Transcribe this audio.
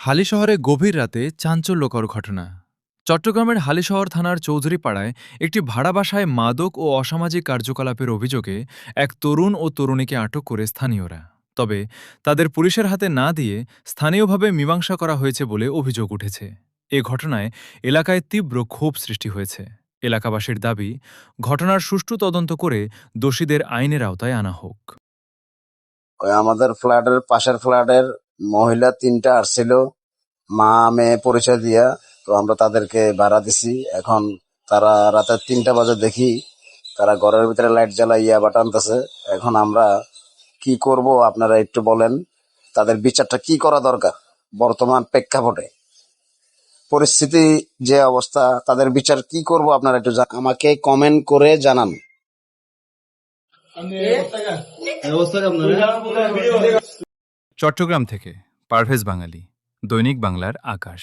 হালিশহরে গভীর রাতে চাঞ্চল্যকর ঘটনা। চট্টগ্রামের হালিশহর থানার চৌধুরীপাড়ায় একটি ভাড়া বাসায় মাদক ও অসামাজিক কার্যকলাপের অভিযোগে এক তরুণ ও তরুণীকে আটক করে স্থানীয়রা। তবে তাদের পুলিশের হাতে না দিয়ে স্থানীয়ভাবে মীমাংসা করা হয়েছে বলে অভিযোগ উঠেছে। এ ঘটনায় এলাকায় তীব্র ক্ষোভ সৃষ্টি হয়েছে। এলাকাবাসীর দাবি, ঘটনার সুষ্ঠু তদন্ত করে দোষীদের আইনের আওতায় আনা হোক। ওই আমাদের ফ্ল্যাটের পাশের ফ্ল্যাটের মহিলা 3টা আসছিল, মা মেয়ে পরিচয় দিয়া। তো আমরা তাদেরকে ভাড়া দিছি। এখন তারা রাতে 3টা বাজে দেখি তারা ঘরের ভিতরে লাইট জ্বালাই ইয়াবা টানতেছে। এখন আমরা কি করব আপনারা একটু বলেন, তাদের বিচারটা কি করা দরকার বর্তমান প্রেক্ষাপটে, পরিস্থিতি যে অবস্থা, তাদের বিচার কি করব আপনারা একটু আমাকে কমেন্ট করে জানান। চট্টগ্রাম থেকে পারভেজ বাঙালি, দৈনিক বাংলার আকাশ।